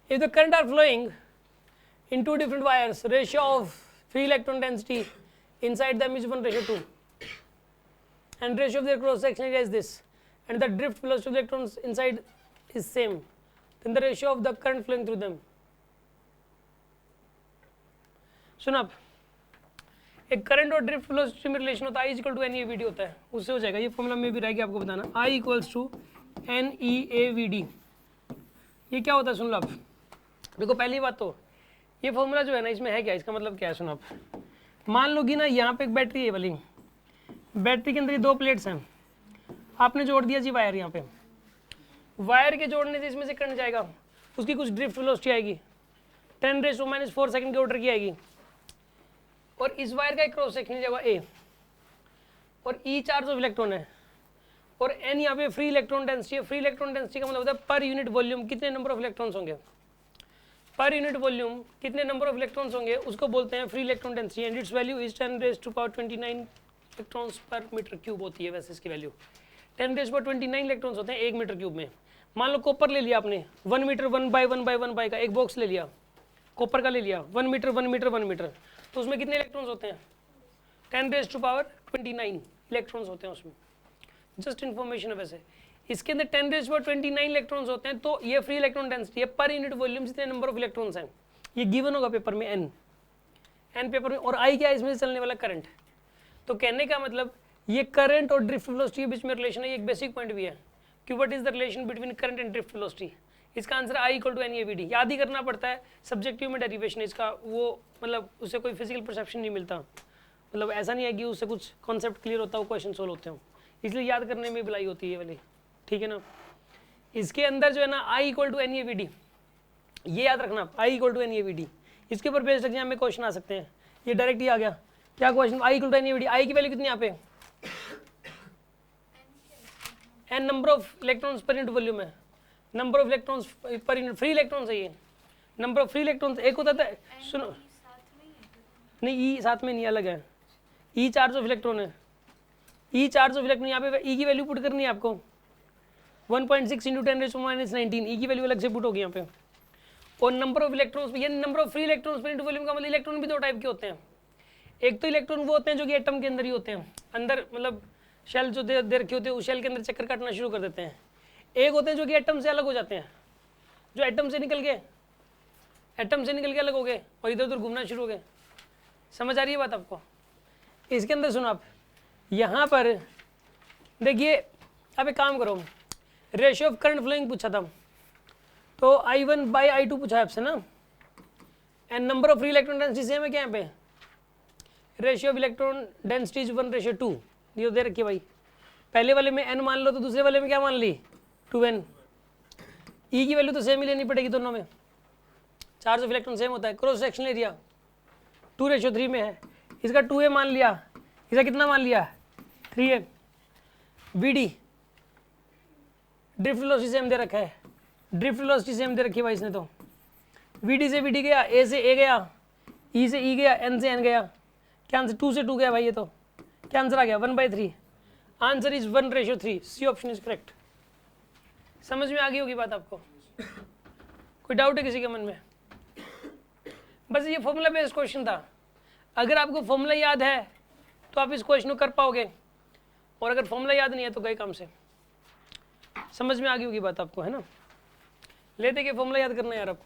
if the current are flowing in two different wires, ratio of free electron density inside them is 1:2, and ratio of their cross section area is this, and the drift velocity of electrons inside is same, then the ratio of the current flowing through them. सुन आप, एक current और drift velocity में relation होता है, I equal to NEAVD होता है, उससे हो जाएगा। ये फॉर्मूला में भी रहेगी, आपको बताना, I इक्वल्स टू NEAVD। ये क्या होता है सुन लो आप, देखो पहली बात तो ये फॉर्मूला जो है ना, इसमें है क्या, इसका मतलब क्या है सुनो आप। मान लो कि ना यहाँ पे एक बैटरी है वाली, बैटरी के अंदर ये दो प्लेट्स हैं, आपने जोड़ दिया जी वायर, यहाँ पे वायर के जोड़ने से इसमें से करंट जाएगा, उसकी कुछ ड्रिफ्ट वेलोसिटी आएगी 10⁻⁻⁴ सेकंड के ऑर्डर की आएगी, और इस वायर का एक क्रॉस सेक्शन जाएगा ए, और ई चार्ज ऑफ इलेक्ट्रॉन है, और एन यहाँ पे फ्री इलेक्ट्रॉन डेंसिटी है। फ्री इलेक्ट्रॉन डेंसिटी का मतलब होता है पर यूनिट वॉल्यूम कितने नंबर ऑफ इलेक्ट्रॉन्स होंगे, पर यूनिट वॉल्यूम कितने नंबर ऑफ इलेक्ट्रॉन्स होंगे, उसको बोलते हैं free electron density, and it's value is 10⁻29 electrons पर मीटर क्यूब होती है। वैसे इसकी वैल्यू 10⁻29 इलेक्ट्रॉन्स होते हैं 1 मीटर क्यूब में। मान लो कॉपर ले लिया आपने 1 मीटर 1/1/1 का एक बॉक्स ले लिया, कॉपर का ले लिया 1 मीटर 1 मीटर 1 मीटर, तो उसमें कितने इलेक्ट्रॉन्स होते हैं 10⁻29 इलेक्ट्रॉन्स होते हैं उसमें। जस्ट इन्फॉर्मेशन है। वैसे इसके अंदर 10⁻29 इलेक्ट्रॉन्स होते हैं, तो ये फ्री इलेक्ट्रॉन डेंसिटी है पर यूनिट वॉल्यूम जितने नंबर ऑफ इलेक्ट्रॉन्स हैं, ये गिवन होगा पेपर में एन पेपर में, और आई क्या है इसमें से चलने वाला करंट। तो कहने का मतलब ये करंट और ड्रिफ्ट वेलोसिटी के बीच में रिलेशन है, ये एक बेसिक पॉइंट भी है कि what is the relation between current and drift velocity. इसका answer I equal to NEAVD। याद ही करना पड़ता है, सब्जेक्टिव में डेरिवेशन इसका, वो मतलब उससे कोई फिजिकल परसेप्शन नहीं मिलता, मतलब ऐसा नहीं है कि उससे कुछ कॉन्सेप्ट क्लियर होता हो, क्वेश्चन सोल्व होते हो, इसलिए याद करने में भलाई होती है वाली, ठीक है ना। इसके अंदर जो है ना I इक्वल टू NEAVD, ये याद रखना, I इक्वल टू NEAVD, इसके ऊपर बेस्ड एग्जाम में क्वेश्चन आ सकते हैं। ये डायरेक्ट ही आ गया क्या question, I equal to NEAVD, I की वैल्यू कितनी यहाँ पे n number of electrons per unit volume है, number of electrons per unit free electrons है, ये नंबर ऑफ फ्री इलेक्ट्रॉन्स एक होता था, सुनो नहीं ई साथ में नहीं, अलग है, ई चार्ज ऑफ इलेक्ट्रॉन है, ई चार्ज ऑफ इलेक्ट्रॉन, यहाँ पे ई की वैल्यू पुट करनी है आपको 1.6 × 10⁻⁻19, ई की वैल्यू अलग से पुट होगी यहाँ पे, और नंबर ऑफ इलेक्ट्रॉन्स, ये number of free electrons per unit volume का मतलब इलेक्ट्रॉन भी दो टाइप के होते हैं। एक तो इलेक्ट्रॉन वो होते हैं जो कि एटम के अंदर ही होते हैं, अंदर मतलब शेल जो दे रखे होते हैं उस शेल के अंदर चक्कर काटना शुरू कर देते हैं। एक होते हैं जो कि एटम से अलग हो जाते हैं, जो एटम से निकल के अलग हो गए और इधर उधर घूमना शुरू हो गए। समझ आ रही है बात आपको। इसके अंदर सुनो आप, यहाँ पर देखिए, अब एक काम करो, रेशियो ऑफ करंट फ्लोइंग पूछा था, तो I1/I2 पूछा है आपसे ना, and number of free electron density same है क्या यहाँ पे, ratio of electron density is 1:2, ये दे रखी भाई। पहले वाले में n मान लो, तो दूसरे वाले में क्या मान ली 2n। ई की वैल्यू तो सेम ही लेनी पड़ेगी दोनों में, चार्ज ऑफ इलेक्ट्रॉन सेम होता है। क्रॉस सेक्शन एरिया 2:3 में है, इसका 2a मान लिया, इसका कितना मान लिया 3a। VD drift velocity same दे रखा है, ड्रिफ्ट वेलोसिटी सेम दे रखी है भाई इसने, तो VD से VD गया, A से A गया, E से E गया, N से N गया, क्या आंसर 2 से 2 गया भाई, ये तो क्या आंसर आ गया 1/3। Answer is 1:3, C option is correct. समझ में आ गई होगी बात आपको, कोई डाउट है किसी के मन में। बस ये फॉर्मूला बेस्ड क्वेश्चन था, अगर आपको फॉर्मूला याद है तो आप इस क्वेश्चन को कर पाओगे, और अगर फॉर्मूला याद नहीं है तो गए काम से। समझ में आ गई होगी बात आपको, है ना। ले देखिए फॉर्मूला याद करना है यार आपको।